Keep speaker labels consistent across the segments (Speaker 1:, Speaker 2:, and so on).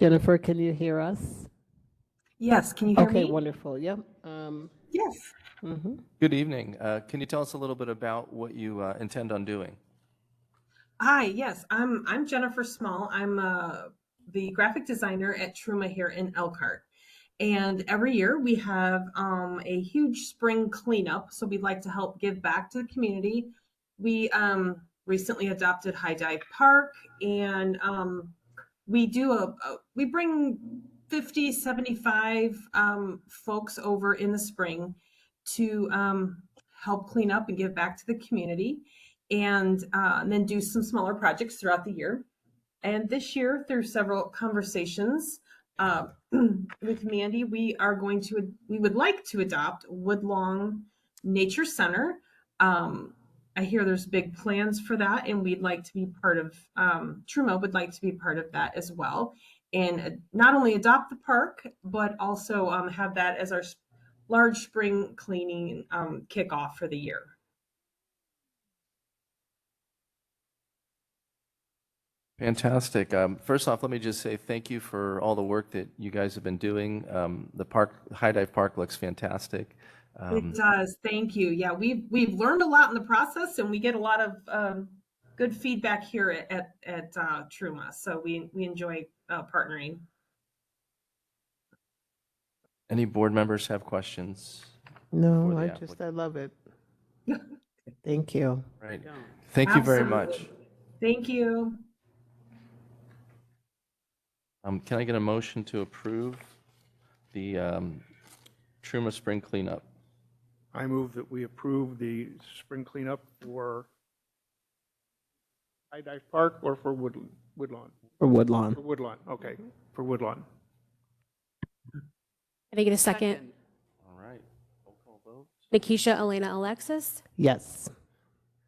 Speaker 1: Jennifer, can you hear us?
Speaker 2: Yes, can you hear
Speaker 1: Okay,
Speaker 2: me?
Speaker 1: wonderful. Yep.
Speaker 2: Yes.
Speaker 3: Good evening. Can you tell us a little bit about what you intend on doing?
Speaker 2: Hi, yes, I'm Jennifer Small. I'm the graphic designer at Truma here in Elkhart. And every year we have a huge spring cleanup. So we'd like to help give back to the community. We recently adopted High Dive Park, and we do we bring 50, 75 folks over in the spring to help clean up and give back to the community, and then do some smaller projects throughout the year. And this year, through several conversations with Mandy, we would like to adopt Woodlawn Nature Center. I hear there's big plans for that, and we'd like to be part of, Truma would like to be part of that as well. And not only adopt the park, but also have that as our large spring cleaning kickoff for the year.
Speaker 3: Fantastic. First off, let me just say thank you for all the work that you guys have been doing. The park, High Dive Park, looks fantastic.
Speaker 2: It does. Thank you. Yeah, we've learned a lot in the process, and we get a lot of good feedback here at Truma. So we enjoy partnering.
Speaker 3: Any board members have questions?
Speaker 1: No,
Speaker 3: For the
Speaker 1: I
Speaker 3: applicant.
Speaker 1: love it. Thank you.
Speaker 3: Right. Thank you very
Speaker 2: Absolutely.
Speaker 3: much.
Speaker 2: Thank you.
Speaker 3: Can I get a motion to approve the Truma Spring Cleanup?
Speaker 4: I move that we approve the spring cleanup for High Dive Park or for Woodlawn?
Speaker 1: For Woodlawn.
Speaker 4: For Woodlawn, okay, for Woodlawn.
Speaker 5: Can I get a second?
Speaker 3: All right. Roll call vote.
Speaker 5: Nikisha Elena Alexis,
Speaker 1: Yes.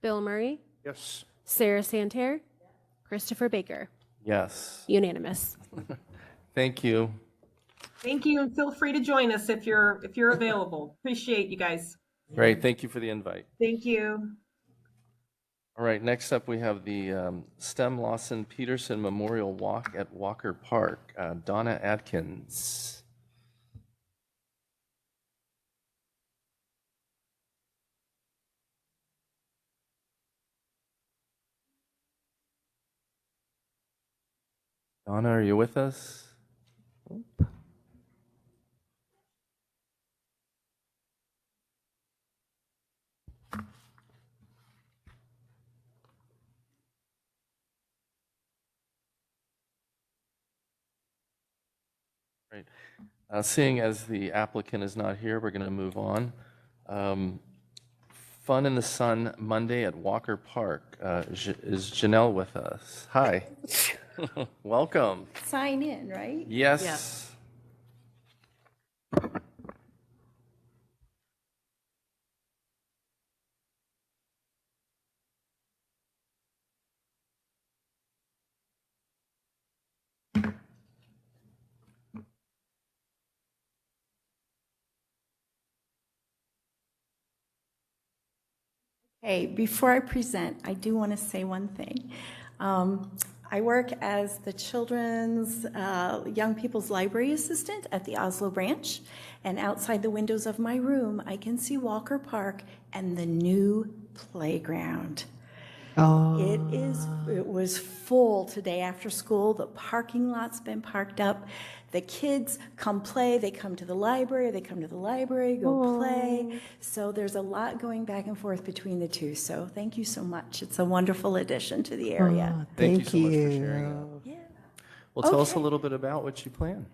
Speaker 5: Bill Murray,
Speaker 4: Yes,
Speaker 5: Sarah Santerre, Christopher Baker.
Speaker 3: Yes.
Speaker 5: Unanimous.
Speaker 3: Thank you.
Speaker 2: Thank you, and feel free to join us if you're available. Appreciate you guys.
Speaker 3: Great. Thank you for the invite.
Speaker 2: Thank you.
Speaker 3: All right, next up we have the STEM Lawson Peterson Memorial Walk at Walker Park. Donna Atkins. Donna, are you with us? Right. Seeing as the applicant is not here, we're going to move on. Fun in the Sun Monday at Walker Park. Is Janelle with us? Hi. Welcome.
Speaker 6: Sign in, right?
Speaker 3: Yes.
Speaker 6: Hey, before I present, I do want to say one thing. I work as the Children's Young People's Library Assistant at the Oslo branch, and outside the windows of my room, I can see Walker Park and the new playground. It was full today after school. The parking lot's been parked up. The kids come play. They come to the library. They come to the library, go play. So there's a lot going back and forth between the two. So thank you so much. It's a wonderful addition to the area.
Speaker 3: Thank you so much for sharing that.
Speaker 6: Yeah.
Speaker 3: Well, tell us a
Speaker 6: Okay.
Speaker 3: little bit about what you plan.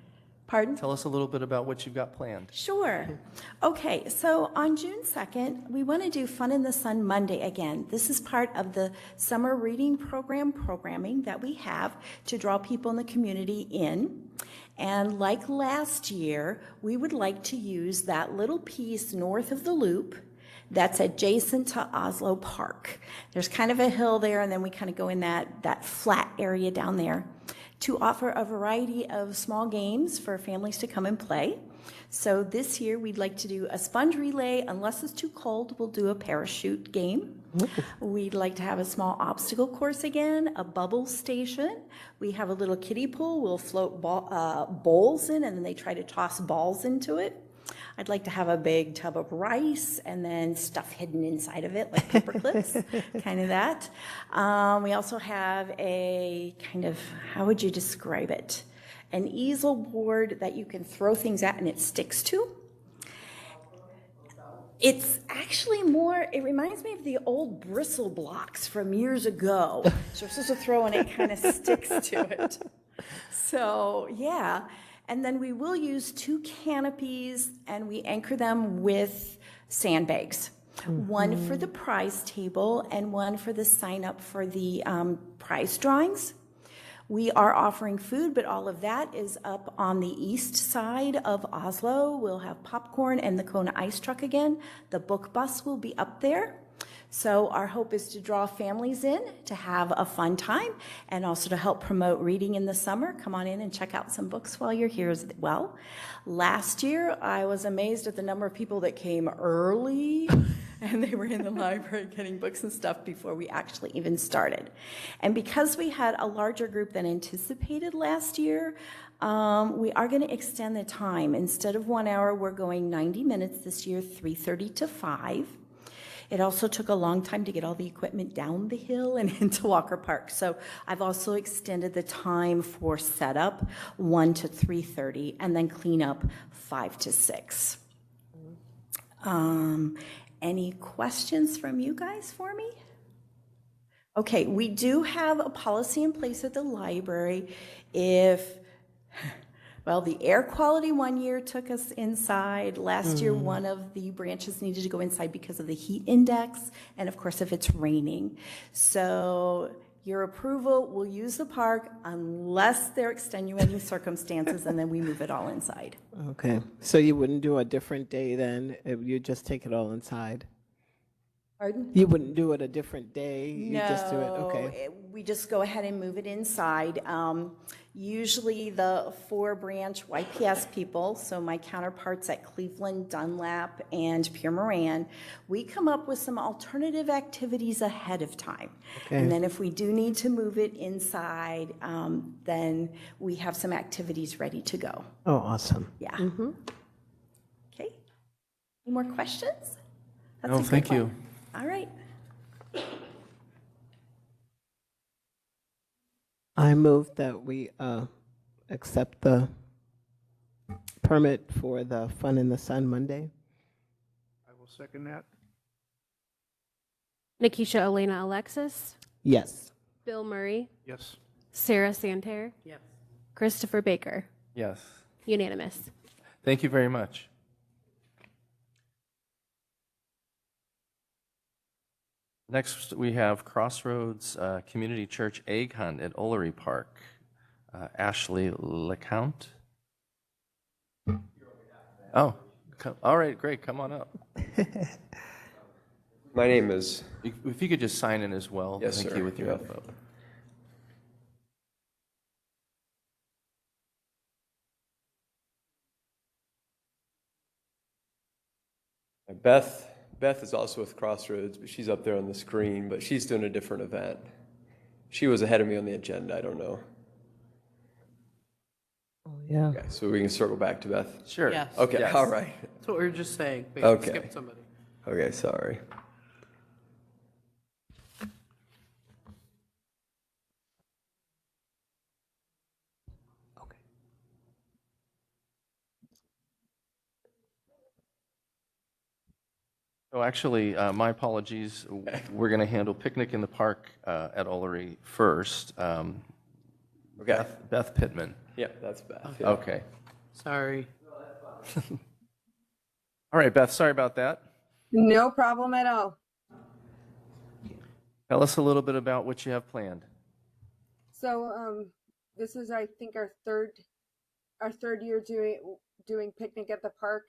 Speaker 6: Pardon?
Speaker 3: Tell us a little bit about what you've got planned.
Speaker 6: Sure. Okay, so on June 2nd, we want to do Fun in the Sun Monday again. This is part of the summer reading programming that we have to draw people in the community in. And like last year, we would like to use that little piece north of the loop that's adjacent to Oslo Park. There's kind of a hill there, and then we kind of go in that flat area down there to offer a variety of small games for families to come and play. So this year we'd like to do a sponge relay. Unless it's too cold, we'll do a parachute game. We'd like to have a small obstacle course again, a bubble station. We have a little kiddie pool. We'll float bowls in, and then they try to toss balls into it. I'd like to have a big tub of rice and then stuff hidden inside of it, like paper clips, kind of that. We also have a kind of, how would you describe it? An easel board that you can throw things at and it sticks to. It's actually more, it reminds me of the old bristle blocks from years ago. So we're supposed to throw and it kind of sticks to it. So, yeah. And then we will use 2 canopies and we anchor them with sandbags. One for the prize table and one for the sign up for the prize drawings. We are offering food, but all of that is up on the east side of Oslo. We'll have popcorn and the Kona ice truck again. The book bus will be up there. So our hope is to draw families in to have a fun time and also to help promote reading in the summer. Come on in and check out some books while you're here as well. Last year, I was amazed at the number of people that came early and they were in the library getting books and stuff before we actually even started. And because we had a larger group than anticipated last year, we are going to extend the time. Instead of 1 hour, we're going 90 minutes this year, 3:30 to 5. It also took a long time to get all the equipment down the hill and into Walker Park. So I've also extended the time for setup 1 to 3:30 and then cleanup 5 to 6. Any questions from you guys for me? Okay, we do have a policy in place at the library. Well, the air quality one year took us inside. Last year, one of the branches needed to go inside because of the heat index, and of course, if it's raining. So your approval will use the park unless there are extenuating circumstances, and then we move it all inside.
Speaker 1: Okay, so you wouldn't do a different day then? You just take it all inside?
Speaker 6: Pardon?
Speaker 1: You wouldn't do it a different day? You just do it, okay.
Speaker 6: We just go ahead and move it inside. Usually the 4-branch YPS people, so my counterparts at Cleveland, Dunlap, and Pure Moran, we come up with some alternative activities ahead of time.
Speaker 1: Okay.
Speaker 6: And then if we do need to move it inside, then we have some activities ready to go.
Speaker 1: Oh, awesome.
Speaker 6: Yeah. Okay. Any more questions? That's
Speaker 3: No,
Speaker 6: a good
Speaker 3: thank you.
Speaker 6: one. All right.
Speaker 1: I move that we accept the permit for the Fun in the Sun Monday.
Speaker 4: I will second that.
Speaker 5: Nikisha Elena Alexis,
Speaker 1: Yes.
Speaker 5: Bill Murray,
Speaker 4: Yes.
Speaker 5: Sarah Santer,
Speaker 1: Yes.
Speaker 5: Christopher Baker.
Speaker 3: Yes.
Speaker 5: Unanimous.
Speaker 3: Thank you very much. Next, we have Crossroads Community Church Egg Hunt at Ollery Park. Ashley LeCount. Oh, all right, great. Come on up.
Speaker 7: My name is,
Speaker 3: If you could just sign in as well.
Speaker 7: Yes,
Speaker 3: Thank
Speaker 7: sir.
Speaker 3: you with your
Speaker 7: Yep.
Speaker 3: info.
Speaker 7: Beth. Beth is also with Crossroads, but she's up there on the screen, but she's doing a different event. She was ahead of me on the agenda, I don't know.
Speaker 1: Oh, yeah.
Speaker 7: Okay, so we can circle back to Beth?
Speaker 3: Sure.
Speaker 8: Yes.
Speaker 7: Okay,
Speaker 3: Yes.
Speaker 7: all right.
Speaker 8: That's what we were just saying. We
Speaker 7: Okay.
Speaker 8: skipped somebody.
Speaker 7: Okay, sorry.
Speaker 1: Okay.
Speaker 3: Oh, actually, my apologies. We're going to handle Picnic in the Park at Ollery first.
Speaker 7: Okay.
Speaker 3: Beth Pittman.
Speaker 7: Yeah, that's Beth. Yeah.
Speaker 3: Okay.
Speaker 8: Sorry.
Speaker 3: All right, Beth, sorry about that.
Speaker 9: No problem at all.
Speaker 3: Tell us a little bit about what you have planned.
Speaker 9: So this is, I think, our third year doing Picnic at the Park,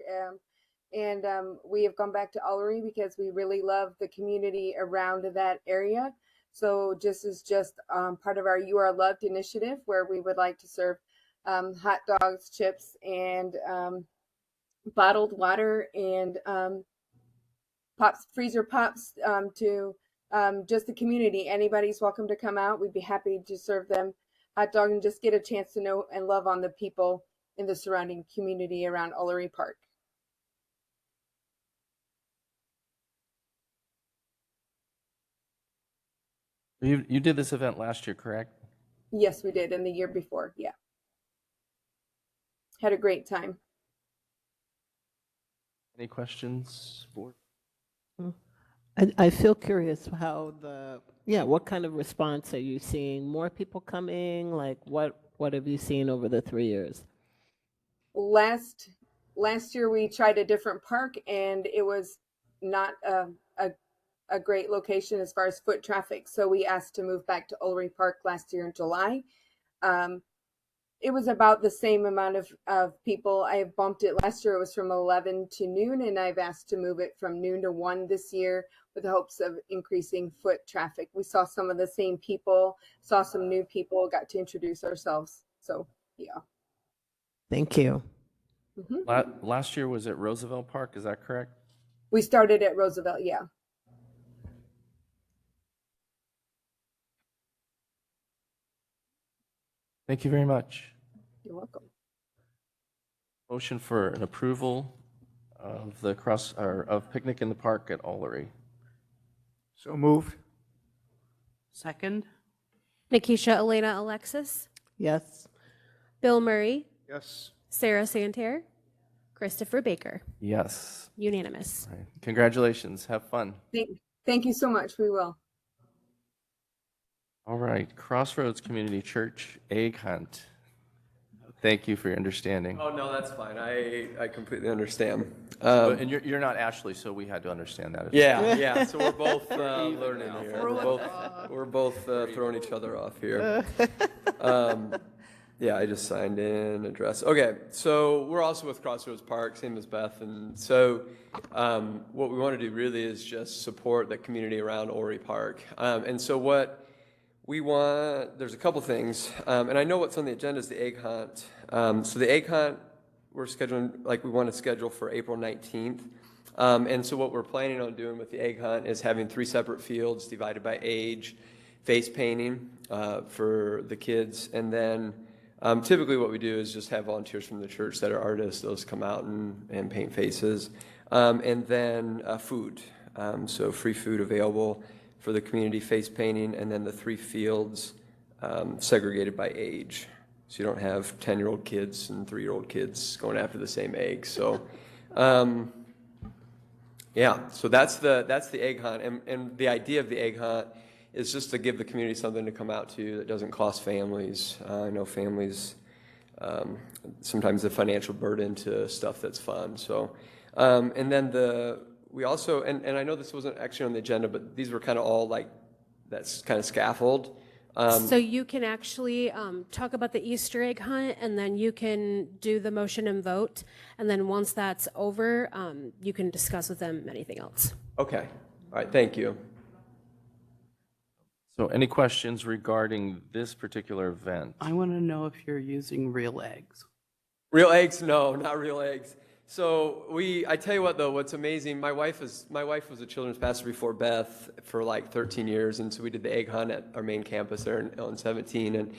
Speaker 9: and we have gone back to Ullery because we really love the community around that area. So this is just part of our You Are Loved initiative, where we would like to serve hot dogs, chips, and bottled water and pops, freezer pops to just the community. Anybody's welcome to come out. We'd be happy to serve them hot dog and just get a chance to know and love on the people in the surrounding community around Ullery Park.
Speaker 3: You did this event last year, correct?
Speaker 9: Yes, we did, and the year before. Yeah. Had a great time.
Speaker 3: Any questions, board?
Speaker 1: I feel curious how what kind of response are you seeing? More people coming? Like what have you seen over the 3 years?
Speaker 9: Last year we tried a different park, and it was not a great location as far as foot traffic. So we asked to move back to Ullery Park last year in July. It was about the same amount of people. I have bumped it. Last year it was from 11 to noon, and I've asked to move it from noon to 1 this year with the hopes of increasing foot traffic. We saw some of the same people, saw some new people, got to introduce ourselves. So, yeah.
Speaker 1: Thank you.
Speaker 3: Last year was at Roosevelt Park, is that correct?
Speaker 9: We started at Roosevelt, yeah.
Speaker 3: Thank you very much.
Speaker 9: You're welcome.
Speaker 3: Motion for an approval of the of Picnic in the Park at Ullery.
Speaker 4: So moved.
Speaker 8: Second?
Speaker 5: Nikisha Elena Alexis,
Speaker 1: Yes.
Speaker 5: Bill Murray,
Speaker 4: Yes.
Speaker 5: Sarah Santer, Christopher Baker.
Speaker 3: Yes.
Speaker 5: Unanimous.
Speaker 3: All right. Congratulations. Have fun.
Speaker 9: Thank you so much. We will.
Speaker 3: All right. Crossroads Community Church Egg Hunt. Thank you for your understanding.
Speaker 7: Oh, no, that's fine. I completely understand.
Speaker 3: And you're not Ashley, so we had to understand that.
Speaker 7: Yeah. So we're both learning here. We're both throwing each other off here. Yeah, I just signed in, address. Okay, so we're also with Crossroads Park, same as Beth. And so what we want to do really is just support the community around Ullery Park. And so what we want, there's a couple things. And I know what's on the agenda is the egg hunt. So the egg hunt, we're scheduling, we want to schedule for April 19th. And so what we're planning on doing with the egg hunt is having 3 separate fields divided by age, face painting for the kids, and then typically what we do is just have volunteers from the church that are artists. Those come out and paint faces. And then food. So free food available for the community, face painting, and then the 3 fields segregated by age. So you don't have 10-year-old kids and 3-year-old kids going after the same egg. So yeah, so that's the egg hunt. And the idea of the egg hunt is just to give the community something to come out to that doesn't cost families. I know families, sometimes the financial burden to stuff that's fun. So, and then we also, and I know this wasn't actually on the agenda, but these were kind of all that's kind of scaffold.
Speaker 5: So you can actually talk about the Easter egg hunt, and then you can do the motion and vote. And then once that's over, you can discuss with them anything else.
Speaker 7: Okay. All right. Thank you.
Speaker 3: So any questions regarding this particular event?
Speaker 8: I want to know if you're using real eggs.
Speaker 7: Real eggs? No, not real eggs. So I tell you what though, what's amazing, my wife was a children's pastor before Beth for 13 years, and so we did the egg hunt at our main campus there on 17, and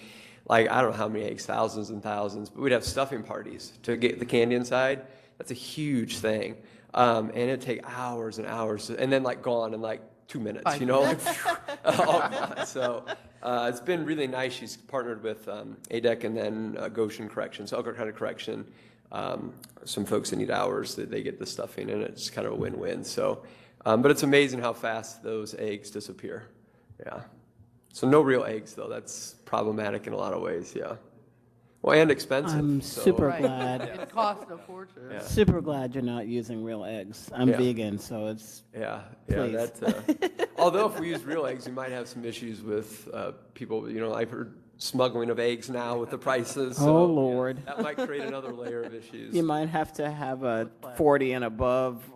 Speaker 7: I don't know how many eggs, thousands and thousands, but we'd have stuffing parties to get the candy inside. That's a huge thing. And it'd take hours and hours, and then gone in 2 minutes, all gone. So it's been really nice. She's partnered with ADEC and then Goshen Corrections, Elkhart County Correction. Some folks that need hours, that they get the stuffing, and it's kind of a win-win. So, but it's amazing how fast those eggs disappear. Yeah. So no real eggs though. That's problematic in a lot of ways. Yeah. Well, and expensive.
Speaker 1: I'm super glad.
Speaker 8: It costs a fortune.
Speaker 7: Yeah.
Speaker 1: Super glad you're not using real eggs. I'm vegan, so it's
Speaker 7: Yeah.
Speaker 1: Please.
Speaker 7: Although if we use real eggs, we might have some issues with people. I've heard smuggling of eggs now with the prices. So
Speaker 1: oh Lord.
Speaker 7: that might create another layer of issues.
Speaker 1: You might have to have a 40 and above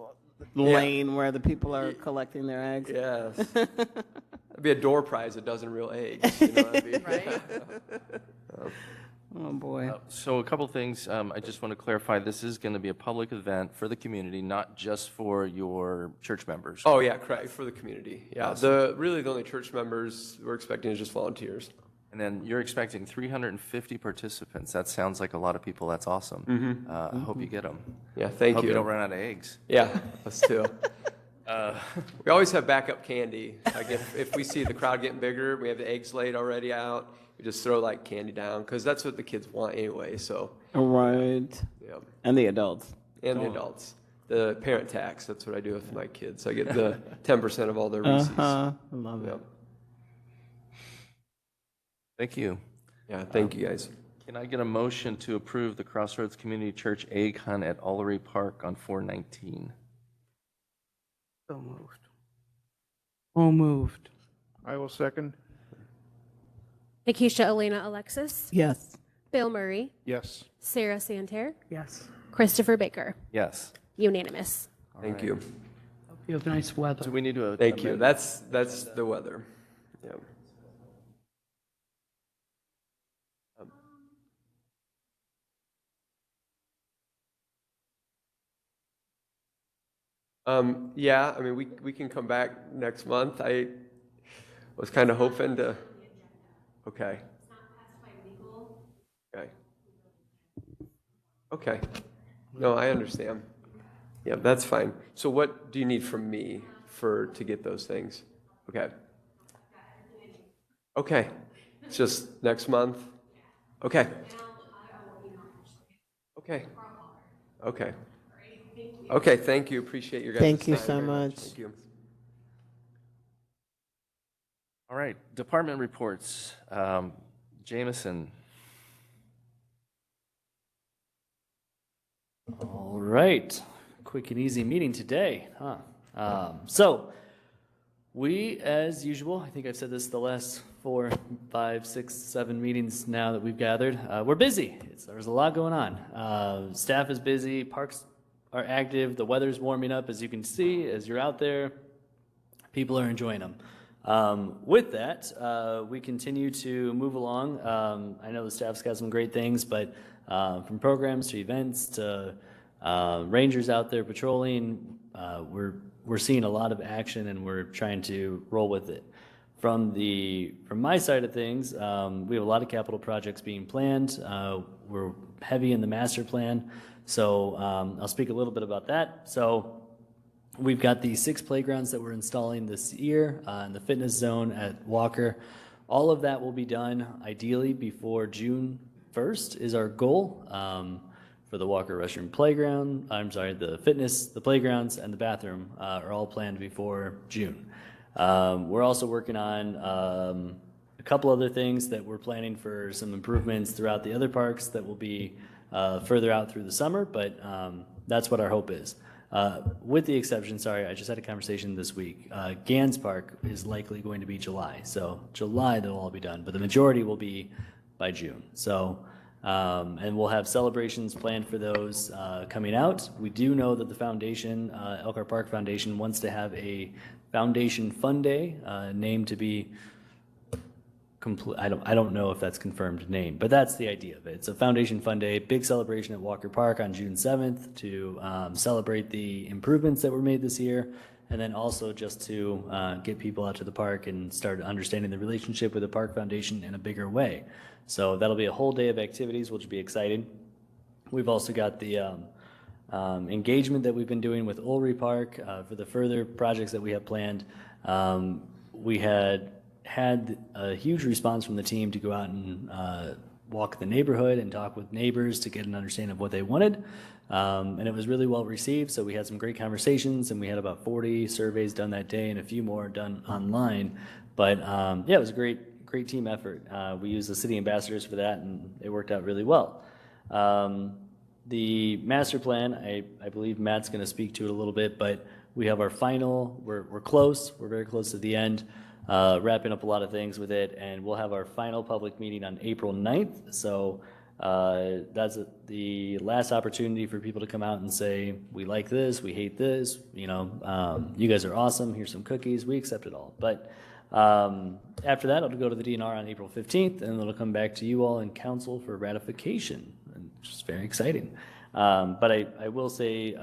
Speaker 1: lane where the people are collecting their eggs.
Speaker 7: Yes. It'd be a door prize, a dozen real eggs. That'd be,
Speaker 8: Right?
Speaker 1: Oh, boy.
Speaker 3: So a couple things, I just want to clarify, this is going to be a public event for the community, not just for your church members.
Speaker 7: Oh, yeah, correct, for the community. Yeah, really the only church members we're expecting is just volunteers.
Speaker 3: And then you're expecting 350 participants. That sounds like a lot of people. That's awesome. I hope you get them.
Speaker 7: Yeah, thank
Speaker 3: Hope
Speaker 7: you.
Speaker 3: you don't run out of eggs.
Speaker 7: Yeah, us too. We always have backup candy. Like if we see the crowd getting bigger, we have the eggs laid already out. We just throw like candy down because that's what the kids want anyway. So
Speaker 1: Right.
Speaker 7: yeah,
Speaker 1: And the adults.
Speaker 7: and the adults, the parent tax. That's what I do with my kids. I get the 10% of all their Reese's.
Speaker 1: I love
Speaker 7: Yeah,
Speaker 1: it.
Speaker 3: Thank you.
Speaker 7: yeah. Thank you guys.
Speaker 3: Can I get a motion to approve the Crossroads Community Church egg hunt at Ullery Park on 4/19?
Speaker 8: So moved. So moved.
Speaker 4: I will second.
Speaker 5: Nikisha Elena Alexis,
Speaker 1: Yes.
Speaker 5: Bill Murray,
Speaker 4: Yes.
Speaker 5: Sarah Santer,
Speaker 8: Yes.
Speaker 5: Christopher Baker.
Speaker 3: Yes.
Speaker 5: Unanimous.
Speaker 7: Thank you.
Speaker 8: Hope you have nice weather.
Speaker 3: Do we need to?
Speaker 7: Thank you.
Speaker 3: amend-
Speaker 7: That's the weather. Yeah. Yeah, I mean, we can come back next month. I was kind of hoping to, okay. Okay. Okay. No, I understand. Yeah, that's fine. So what do you need from me to get those things? Okay. Okay. It's just next month? Okay. Okay. Okay. Okay, thank you. Appreciate your guys'
Speaker 1: Thank you
Speaker 7: time
Speaker 1: so
Speaker 7: very
Speaker 1: much.
Speaker 7: Thank you.
Speaker 3: All right, department reports. Jameson.
Speaker 10: All right, quick and easy meeting today, huh? So we, as usual, I think I've said this the last 4, 5, 6, 7 meetings now that we've gathered. We're busy. There's a lot going on. Staff is busy. Parks are active. The weather's warming up, as you can see, as you're out there. People are enjoying them. With that, we continue to move along. I know the staff's got some great things, but from programs to events to rangers out there patrolling, we're seeing a lot of action and we're trying to roll with it. From my side of things, we have a lot of capital projects being planned. We're heavy in the master plan, so I'll speak a little bit about that. So we've got the 6 playgrounds that we're installing this year in the fitness zone at Walker. All of that will be done ideally before June 1st is our goal for the Walker restroom playground. The fitness, the playgrounds, and the bathroom are all planned before June. We're also working on a couple other things that we're planning for some improvements throughout the other parks that will be further out through the summer, but that's what our hope is. With the exception, I just had a conversation this week. Gans Park is likely going to be July. So July they'll all be done, but the majority will be by June. So, and we'll have celebrations planned for those coming out. We do know that the foundation, Elkhart Park Foundation, wants to have a Foundation Fun Day, named to be I don't know if that's confirmed name, but that's the idea of it. It's a Foundation Fun Day, big celebration at Walker Park on June 7th to celebrate the improvements that were made this year, and then also just to get people out to the park and start understanding the relationship with the Park Foundation in a bigger way. So that'll be a whole day of activities, which will be exciting. We've also got the engagement that we've been doing with Ullery Park for the further projects that we have planned. We had a huge response from the team to go out and walk the neighborhood and talk with neighbors to get an understanding of what they wanted. And it was really well received, so we had some great conversations, and we had about 40 surveys done that day and a few more done online. But yeah, it was a great team effort. We used the city ambassadors for that, and it worked out really well. The master plan, I believe Matt's going to speak to it a little bit, but we have our final, we're close, we're very close to the end. Wrapping up a lot of things with it, and we'll have our final public meeting on April 9th. So that's the last opportunity for people to come out and say, we like this, we hate this, you guys are awesome, here's some cookies, we accept it all. But After that, it'll go to the DNR on April 15th, and it'll come back to you all in council for ratification, which is very exciting. But I will say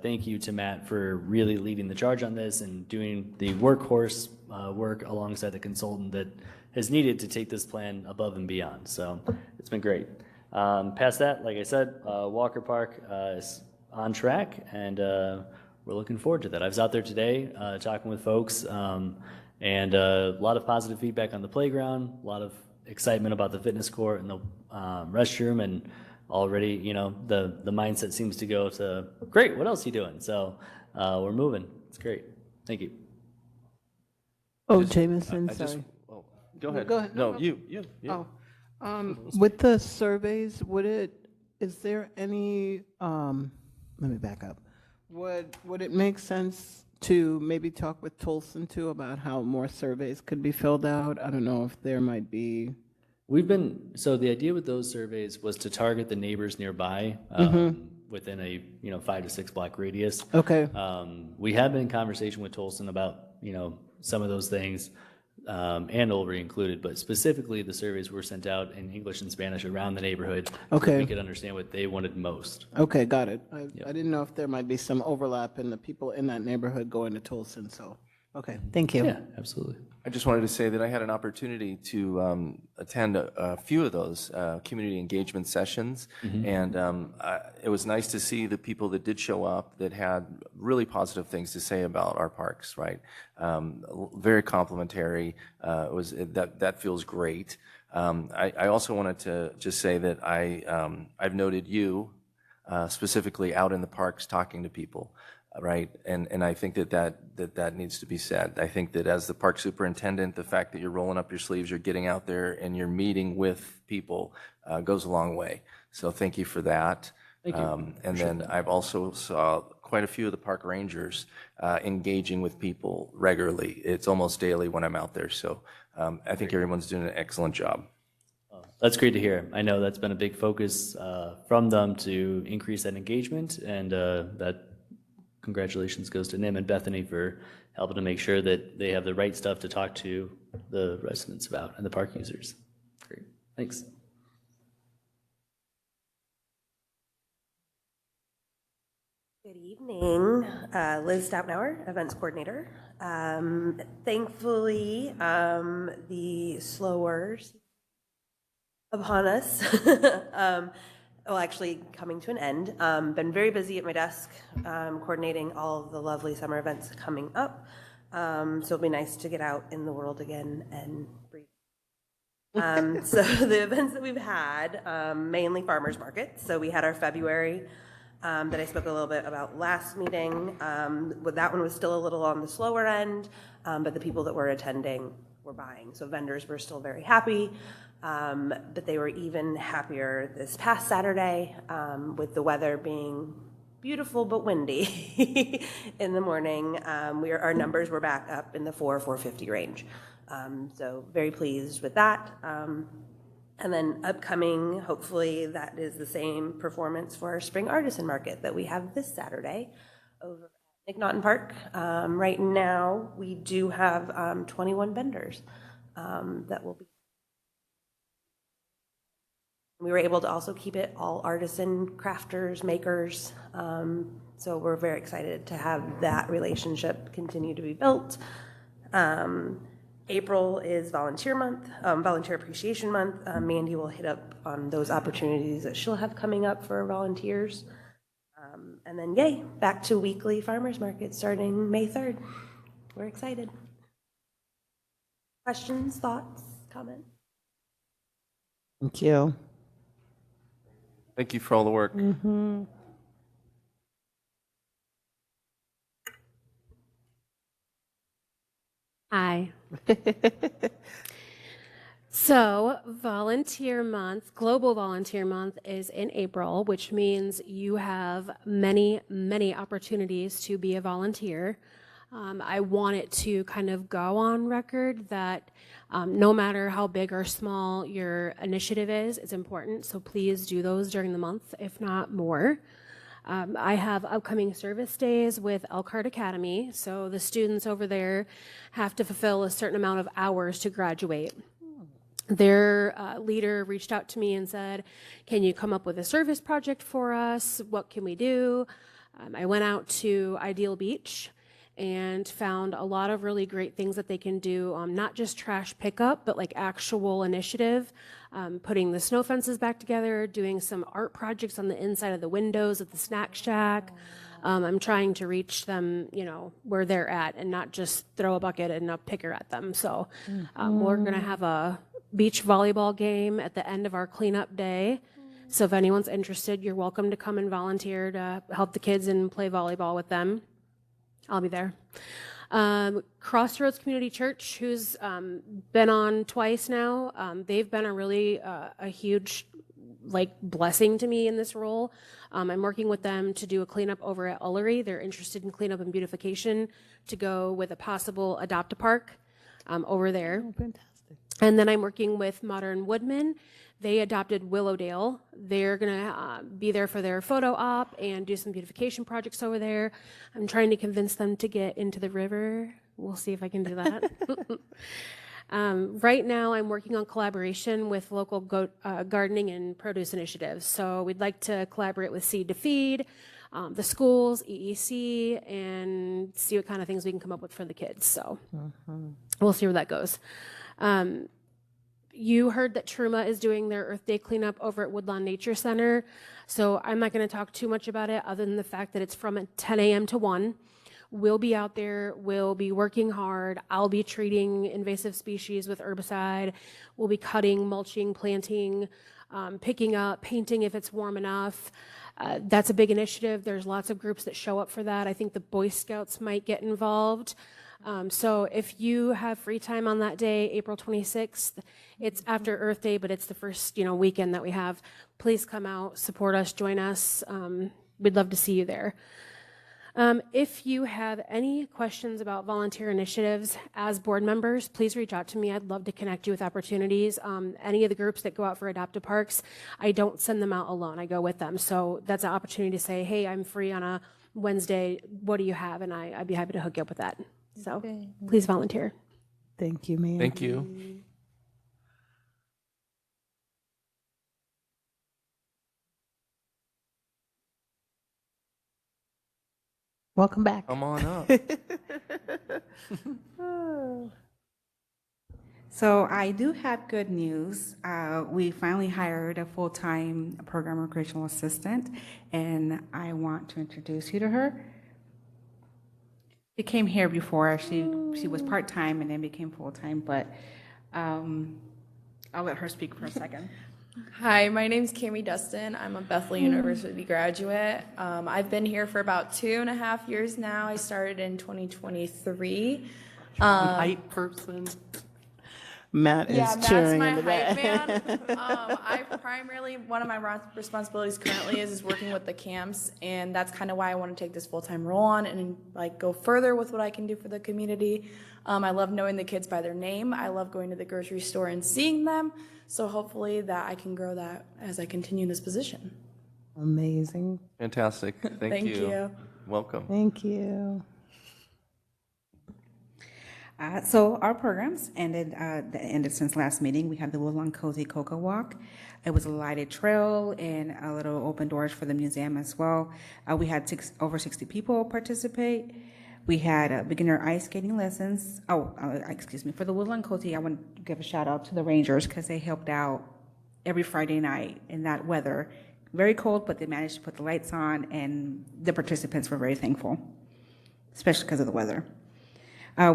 Speaker 10: thank you to Matt for really leading the charge on this and doing the workhorse work alongside the consultant that is needed to take this plan above and beyond. So it's been great. Past that, like I said, Walker Park is on track, and we're looking forward to that. I was out there today talking with folks, and a lot of positive feedback on the playground, a lot of excitement about the fitness court and the restroom, and already, the mindset seems to go to, great, what else are you doing? So we're moving. It's great. Thank you.
Speaker 1: Oh, Jameson, sorry.
Speaker 3: Go ahead.
Speaker 1: Go ahead.
Speaker 3: No, you.
Speaker 1: With the surveys, is there any, let me back up. Would it make sense to maybe talk with Tolson too about how more surveys could be filled out? I don't know if there might be.
Speaker 10: So the idea with those surveys was to target the neighbors nearby within a 5 to 6 block radius.
Speaker 1: Okay.
Speaker 10: We have been in conversation with Tolson about some of those things, and Olbury included, but specifically the surveys were sent out in English and Spanish around the neighborhood so that
Speaker 1: Okay.
Speaker 10: we could understand what they wanted most.
Speaker 1: Okay, got it. I didn't know if there might be some overlap in the people in that neighborhood going to Tolson, so, okay, thank you.
Speaker 10: Yeah, absolutely.
Speaker 3: I just wanted to say that I had an opportunity to attend a few of those community engagement sessions, and it was nice to see the people that did show up that had really positive things to say about our parks. Right, very complimentary. That feels great. I also wanted to just say that I've noted you specifically out in the parks talking to people. Right, and I think that needs to be said. I think that as the park superintendent, the fact that you're rolling up your sleeves, you're getting out there, and you're meeting with people goes a long way. So thank you for that.
Speaker 10: Thank you.
Speaker 3: And then I've also saw quite a few of the park rangers engaging with people regularly. It's almost daily when I'm out there. So I think everyone's doing an excellent job.
Speaker 10: That's great to hear. I know that's been a big focus from them to increase that engagement, and that congratulations goes to Nim and Bethany for helping to make sure that they have the right stuff to talk to the residents about and the park users. Great, thanks.
Speaker 11: Good evening, Liz Stoutenauer, Events Coordinator. Thankfully, the slower upon us, actually coming to an end. Been very busy at my desk, coordinating all of the lovely summer events coming up. So it'll be nice to get out in the world again and breathe. So the events that we've had, mainly farmers markets. So we had our February that I spoke a little bit about last meeting. That one was still a little on the slower end, but the people that were attending were buying. So vendors were still very happy. But they were even happier this past Saturday with the weather being beautiful but windy in the morning. Our numbers were back up in the 450 range. So very pleased with that. And then upcoming, hopefully that is the same performance for our Spring Artisan Market that we have this Saturday over at McNaughton Park. Right now, we do have 21 vendors that will be. We were able to also keep it all artisan, crafters, makers. So we're very excited to have that relationship continue to be built. April is Volunteer Month, Volunteer Appreciation Month. Mandy will hit up on those opportunities that she'll have coming up for volunteers. And then, yay, back to weekly farmers market starting May 3rd. We're excited. Questions, thoughts, comments?
Speaker 1: Thank you.
Speaker 3: Thank you for all the work.
Speaker 5: Hi. So, Volunteer Month, Global Volunteer Month is in April, which means you have many, many opportunities to be a volunteer. I want it to kind of go on record that no matter how big or small your initiative is, it's important. So please do those during the month, if not more. I have upcoming service days with Elkhart Academy, so the students over there have to fulfill a certain amount of hours to graduate. Their leader reached out to me and said, can you come up with a service project for us? What can we do? I went out to Ideal Beach and found a lot of really great things that they can do, not just trash pickup, but like actual initiative, putting the snow fences back together, doing some art projects on the inside of the windows of the snack shack. I'm trying to reach them, you know, where they're at and not just throw a bucket and a picker at them. So we're going to have a beach volleyball game at the end of our cleanup day. So if anyone's interested, you're welcome to come and volunteer to help the kids and play volleyball with them. I'll be there. Crossroads Community Church, who's been on twice now, they've been a really a huge like blessing to me in this role. I'm working with them to do a cleanup over at Ullery. They're interested in cleanup and beautification to go with a possible adopt-a-park over there.
Speaker 1: Oh, fantastic.
Speaker 5: And then I'm working with Modern Woodmen. They adopted Willowdale. They're gonna be there for their photo op and do some beautification projects over there. I'm trying to convince them to get into the river. We'll see if I can do that. Right now, I'm working on collaboration with local gardening and produce initiatives. So we'd like to collaborate with Seed to Feed, the schools, EEC, and see what kind of things we can come up with for the kids. So we'll see where that goes. You heard that Truma is doing their Earth Day cleanup over at Woodlawn Nature Center. So I'm not going to talk too much about it other than the fact that it's from 10 a.m. to 1. We'll be out there. We'll be working hard. I'll be treating invasive species with herbicide. We'll be cutting, mulching, planting, picking up, painting if it's warm enough. That's a big initiative. There's lots of groups that show up for that. I think the Boy Scouts might get involved. So if you have free time on that day, April 26th, it's after Earth Day, but it's the first, weekend that we have. Please come out, support us, join us. We'd love to see you there. If you have any questions about volunteer initiatives as board members, please reach out to me. I'd love to connect you with opportunities. Any of the groups that go out for adopt-a-parks, I don't send them out alone. I go with them. So that's an opportunity to say, hey, I'm free on a Wednesday. What do you have? And I'd be happy to hook you up with that. So please volunteer.
Speaker 1: Thank you, ma'am.
Speaker 3: Thank you.
Speaker 1: Welcome back.
Speaker 3: Come on up.
Speaker 12: So I do have good news. We finally hired a full-time program recreational assistant, and I want to introduce you to her. She came here before. She was part-time and then became full-time, but I'll let her speak for a second.
Speaker 13: Hi, my name's Cami Dustin. I'm a Bethel University graduate. I've been here for about 2.5 years now. I started in 2023.
Speaker 1: Hype person. Matt is
Speaker 13: Matt's
Speaker 1: cheering
Speaker 13: my
Speaker 1: in the
Speaker 13: hype
Speaker 1: back.
Speaker 13: man. I primarily, one of my responsibilities currently is working with the camps, and that's kind of why I want to take this full-time role on and go further with what I can do for the community. I love knowing the kids by their name. I love going to the grocery store and seeing them. So hopefully that I can grow that as I continue in this position.
Speaker 1: Amazing.
Speaker 3: Fantastic. Thank you. Welcome.
Speaker 1: Thank you.
Speaker 12: So our programs ended since last meeting. We had the Woodlawn Cozy Cocoa Walk. It was a lighted trail and a little open doors for the museum as well. We had over 60 people participate. We had beginner ice skating lessons. For the Woodlawn Cozy, I want to give a shout out to the Rangers because they helped out every Friday night in that weather. Very cold, but they managed to put the lights on, and the participants were very thankful, especially because of the weather.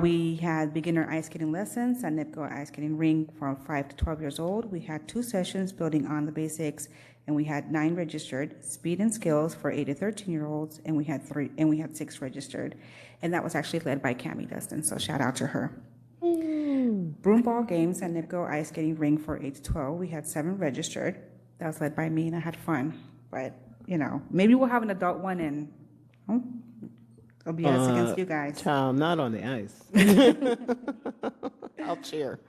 Speaker 12: We had beginner ice skating lessons at NIPCO Ice Skating Rink from 5 to 12 years old. We had 2 sessions building on the basics, and we had 9 registered speed and skills for 8 to 13-year-olds, and we had 6 registered, and that was actually led by Cami Dustin. So shout out to her. Broomball games at NIPCO Ice Skating Rink for 8 to 12. We had 7 registered. That was led by me, and I had fun. But maybe we'll have an adult one, and it'll be us against you guys.
Speaker 1: Child, not on the ice. I'll cheer.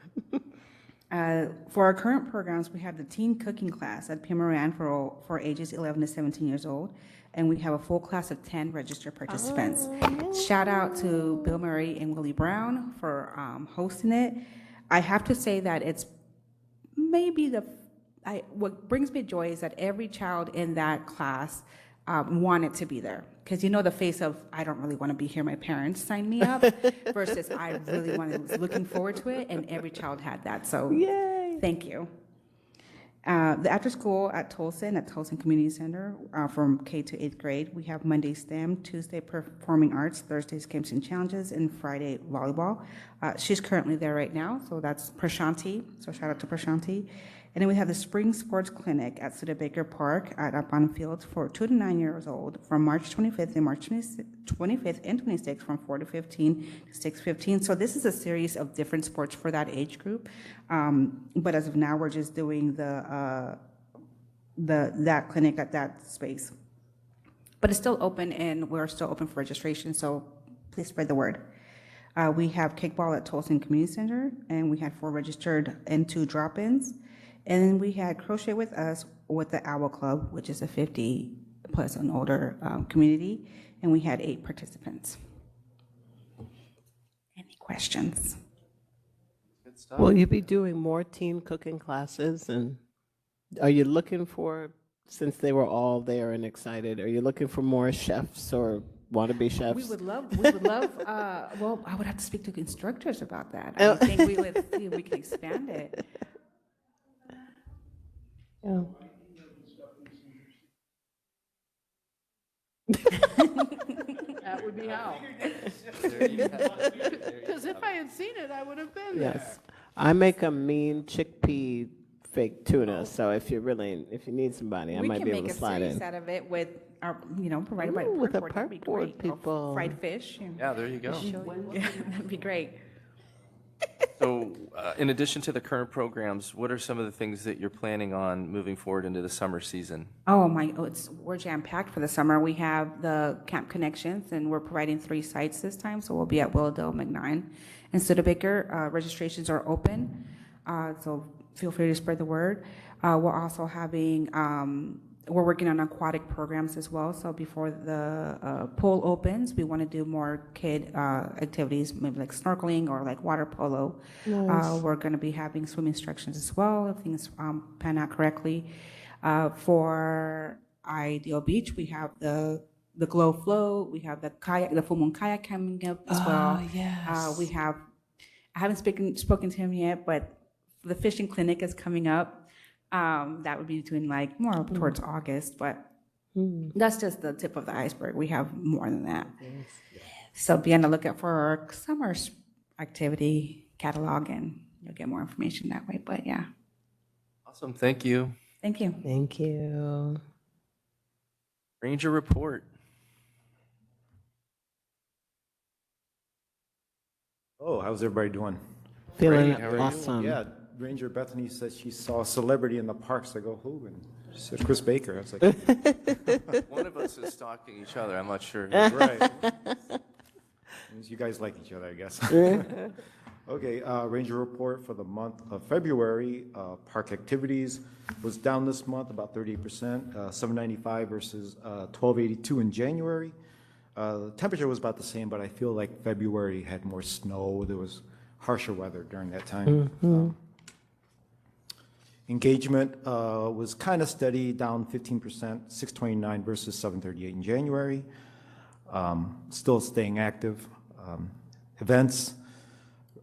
Speaker 12: For our current programs, we have the teen cooking class at Pima Moran for ages 11 to 17 years old, and we have a full class of 10 registered participants. Shout out to Bill Murray and Willie Brown for hosting it. I have to say that it's maybe what brings me joy is that every child in that class wanted to be there. Because you know the face of, I don't really want to be here, my parents signed me up, versus I really was looking forward to it, and every child had that. So
Speaker 1: Yay.
Speaker 12: Thank you. The after school at Tolson Community Center from K to 8th grade, we have Monday STEM, Tuesday Performing Arts, Thursdays Games and Challenges, and Friday Volleyball. She's currently there right now, so that's Prashanti, so shout out to Prashanti. And then we have the Spring Sports Clinic at Studebaker Park at Upon Fields for 2 to 9 years old from March 25th and March 25th and 26th from 4 to 15 to 6:15. So this is a series of different sports for that age group. But as of now, we're just doing that clinic at that space. But it's still open, and we're still open for registration, so please spread the word. We have kickball at Tolson Community Center, and we had 4 registered and 2 drop-ins. And then we had Crochet with Us with the Owl Club, which is a 50 plus and older community, and we had 8 participants. Any questions?
Speaker 3: Good stuff.
Speaker 1: Will you be doing more teen cooking classes? And are you looking for, since they were all there and excited, are you looking for more chefs or wannabe chefs?
Speaker 12: We would love, well, I would have to speak to instructors about that. I think we would see if we can expand it.
Speaker 1: Yeah.
Speaker 8: That would be how. Because if I had seen it, I would have been there.
Speaker 1: Yes. I make a mean chickpea fake tuna, so if you need somebody, I might be able to slide
Speaker 12: We can
Speaker 1: in.
Speaker 12: make a series out of it with our, provided by
Speaker 1: Ooh, with a
Speaker 12: Park Board. That'd be
Speaker 1: Park Board
Speaker 12: great. Or
Speaker 1: people.
Speaker 12: fried fish.
Speaker 3: Yeah, there you go.
Speaker 12: Yeah, that'd be great.
Speaker 3: So, in addition to the current programs, what are some of the things that you're planning on moving forward into the summer season?
Speaker 12: We're jam-packed for the summer. We have the Camp Connections, and we're providing 3 sites this time, so we'll be at Willowdale, McNine, and Studebaker. Registrations are open, so feel free to spread the word. We're also having, we're working on aquatic programs as well, so before the pool opens, we want to do more kid activities, maybe like snorkeling or like water polo.
Speaker 1: Nice.
Speaker 12: We're going to be having swim instructions as well, if things pan out correctly. For Ideal Beach, we have the Glow Float, we have the Full Moon Kayak coming up as well.
Speaker 1: Yes.
Speaker 12: We have, I haven't spoken to him yet, but the fishing clinic is coming up. That would be between more towards August, but that's just the tip of the iceberg. We have more than that. So be on the lookout for our summer activity catalog, and you'll get more information that way. But yeah,
Speaker 3: Awesome, thank you.
Speaker 12: thank you.
Speaker 1: Thank you.
Speaker 3: Ranger report.
Speaker 14: Oh, how's everybody doing?
Speaker 1: Feeling
Speaker 3: Great, how are you?
Speaker 1: awesome.
Speaker 14: Yeah, Ranger Bethany said she saw a celebrity in the parks. I go, who? And she said Chris Baker. I was like,
Speaker 3: One of us is stalking each other, I'm not sure.
Speaker 14: right. Means you guys like each other, I guess. Okay, Ranger report for the month of February. Park activities was down this month about 38%, 795 versus 1282 in January. The temperature was about the same, but I feel like February had more snow. There was harsher weather during that time. Engagement was kind of steady, down 15%, 629 versus 738 in January. Still staying active. Events,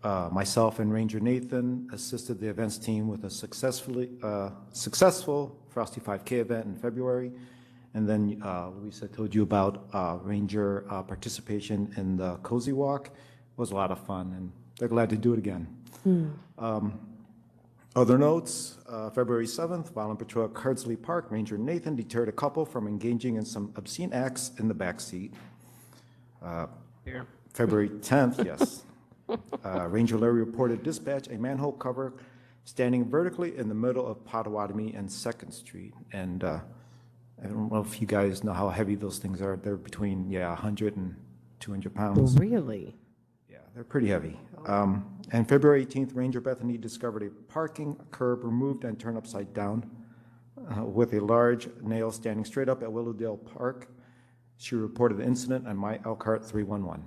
Speaker 14: myself and Ranger Nathan assisted the events team with a successful Frosty 5K event in February. And then Luisa told you about Ranger participation in the Cozy Walk. It was a lot of fun, and they're glad to do it again. Other notes, February 7th, Violent Patrol at Cardsley Park, Ranger Nathan deterred a couple from engaging in some obscene acts in the back seat. February 10th, yes. Ranger Larry reported dispatch a manhole cover standing vertically in the middle of Potawatomi and 2nd Street. And I don't know if you guys know how heavy those things are. They're between, 100 and 200 pounds.
Speaker 1: Really?
Speaker 14: Yeah, they're pretty heavy. And February 18th, Ranger Bethany discovered a parking curb removed and turned upside down with a large nail standing straight up at Willowdale Park. She reported the incident on My Elkhart 311.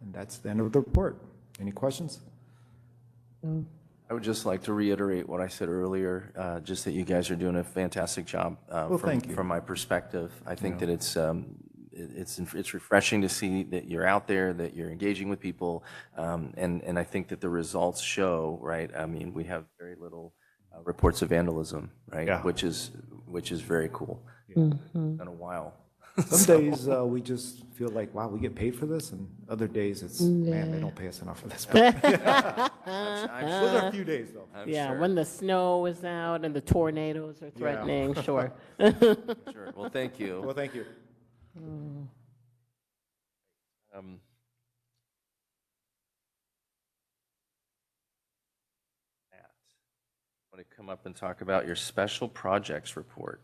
Speaker 14: And that's the end of the report. Any questions?
Speaker 3: I would just like to reiterate what I said earlier, just that you guys are doing a fantastic job.
Speaker 14: Thank you.
Speaker 3: From my perspective, I think that it's refreshing to see that you're out there, that you're engaging with people, and I think that the results show, right? I mean, we have very little reports of vandalism, right?
Speaker 14: Yeah.
Speaker 3: Which is very cool. In a while.
Speaker 14: Some days we just feel like, wow, we get paid for this, and other days it's, man, they don't pay us enough for this. Those are a few days, though.
Speaker 1: Yeah, when the snow is out and the tornadoes are threatening, sure.
Speaker 3: Sure. Well, thank you.
Speaker 14: Well, thank you.
Speaker 3: Matt, I want to come up and talk about your special projects report.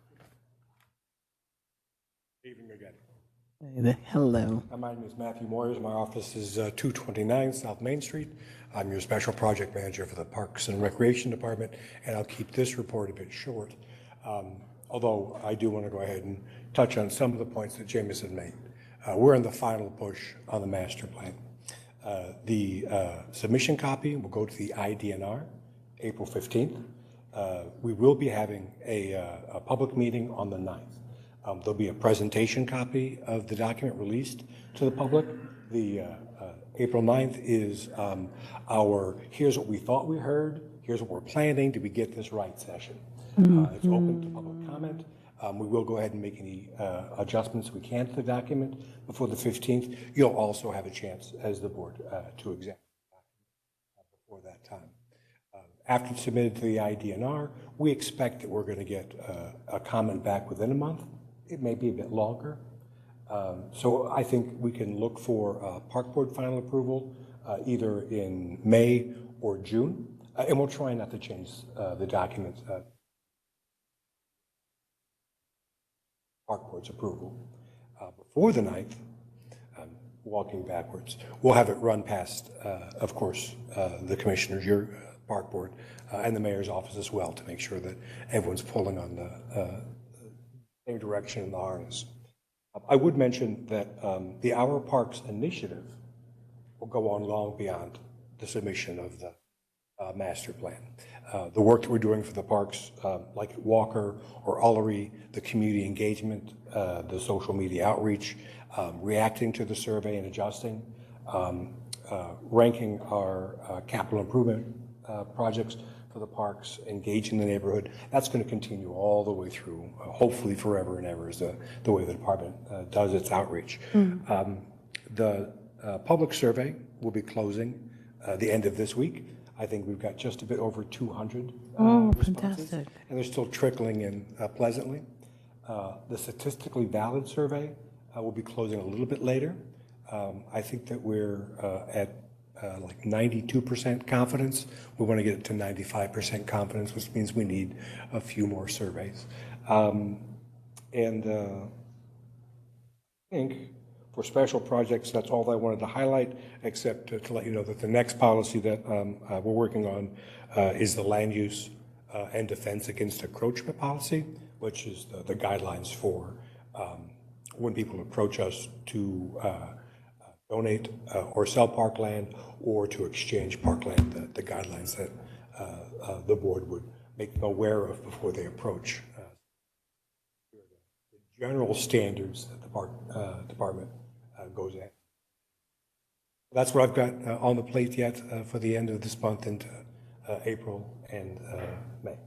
Speaker 15: Evening again.
Speaker 1: Hello.
Speaker 15: My name is Matthew Moyers. My office is 229 South Main Street. I'm your special project manager for the Parks and Recreation Department, and I'll keep this report a bit short. Although I do want to go ahead and touch on some of the points that Jameson made. We're in the final push on the master plan. The submission copy will go to the IDNR April 15th. We will be having a public meeting on the 9th. There'll be a presentation copy of the document released to the public. The April 9th is our here's what we thought we heard, here's what we're planning, did we get this right session. It's open to public comment. We will go ahead and make any adjustments we can to the document before the 15th. You'll also have a chance as the board to examine it before that time. After it's submitted to the IDNR, we expect that we're going to get a comment back within a month. It may be a bit longer. So I think we can look for Park Board final approval either in May or June. And we'll try not to change the document Park Board's approval. Before the 9th, walking backwards, we'll have it run past, of course, the commissioners, your Park Board, and the mayor's office as well to make sure that everyone's pulling on the same direction in the harness. I would mention that the Our Parks initiative will go on long beyond the submission of the master plan. The work that we're doing for the parks, like at Walker or Ullery, the community engagement, the social media outreach, reacting to the survey and adjusting, ranking our capital improvement projects for the parks, engaging the neighborhood. That's going to continue all the way through, hopefully forever and ever, is the way the department does its outreach. The public survey will be closing the end of this week. I think we've got just a bit over 200 responses,
Speaker 1: fantastic.
Speaker 15: and they're still trickling in pleasantly. The statistically valid survey will be closing a little bit later. I think that we're at like 92% confidence. We want to get it to 95% confidence, which means we need a few more surveys. I think for special projects, that's all I wanted to highlight, except to let you know that the next policy that we're working on is the land use and defense against encroachment policy, which is the guidelines for when people approach us to donate or sell parkland or to exchange parkland, the guidelines that the board would make them aware of before they approach. The general standards that the park department goes at. That's what I've got on the plate yet for the end of this month into April and May.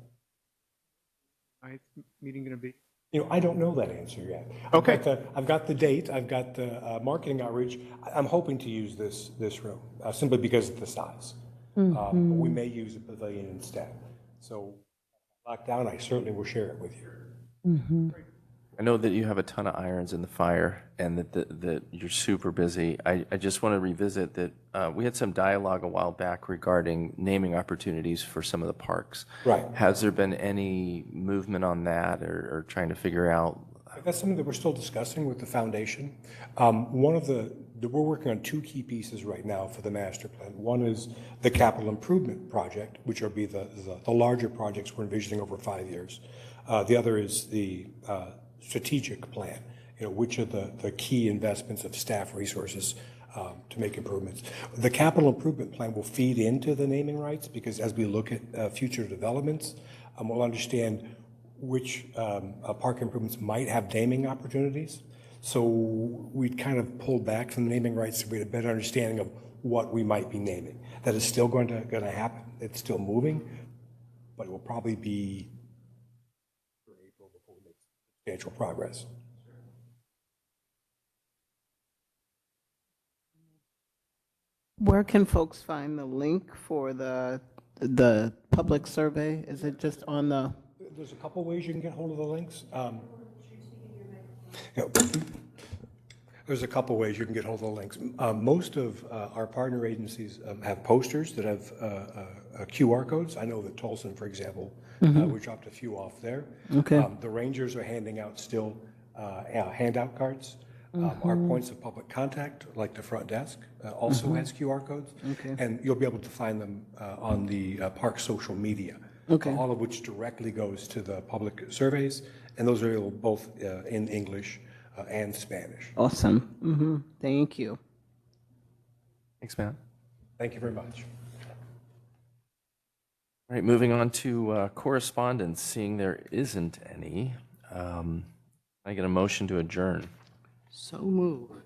Speaker 4: Meeting going to be?
Speaker 15: You know, I don't know that answer yet.
Speaker 4: Okay.
Speaker 15: I've got the date. I've got the marketing outreach. I'm hoping to use this room simply because of the size. But we may use a pavilion instead. So, lockdown, I certainly will share it with you.
Speaker 3: I know that you have a ton of irons in the fire and that you're super busy. I just want to revisit that we had some dialogue a while back regarding naming opportunities for some of the parks.
Speaker 15: Right.
Speaker 3: Has there been any movement on that or trying to figure out
Speaker 15: That's something that we're still discussing with the foundation. We're working on two key pieces right now for the master plan. One is the capital improvement project, which will be the larger projects we're envisioning over 5 years. The other is the strategic plan, which are the key investments of staff resources to make improvements. The capital improvement plan will feed into the naming rights because as we look at future developments, we'll understand which park improvements might have naming opportunities. So we kind of pulled back from the naming rights so we had a better understanding of what we might be naming. That is still going to happen. It's still moving, but it will probably be for April before we make substantial progress.
Speaker 1: Where can folks find the link for the public survey? Is it just on the?
Speaker 15: There's a couple ways you can get hold of the links. There's a couple ways you can get hold of the links. Most of our partner agencies have posters that have QR codes. I know that Tolson, for example, we dropped a few off there.
Speaker 1: Okay.
Speaker 15: The Rangers are handing out still handout cards. Our points of public contact, like the front desk, also has QR codes.
Speaker 1: Okay.
Speaker 15: And you'll be able to find them on the park social media.
Speaker 1: Okay.
Speaker 15: All of which directly goes to the public surveys, and those are available both in English and Spanish.
Speaker 1: Awesome. Thank you.
Speaker 3: Thanks, Matt.
Speaker 15: Thank you very much.
Speaker 3: All right, moving on to correspondence, seeing there isn't any. I get a motion to adjourn.
Speaker 8: So moved.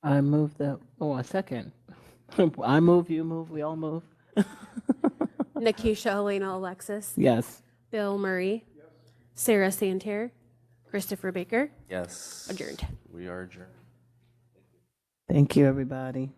Speaker 1: I move that, a second. I move, you move, we all move.
Speaker 5: Nikisha Helena Alexis.
Speaker 1: Yes.
Speaker 5: Bill Murray. Sarah Santerre. Christopher Baker.
Speaker 3: Yes.
Speaker 5: Adjourned.
Speaker 3: We are adjourned.
Speaker 1: Thank you, everybody.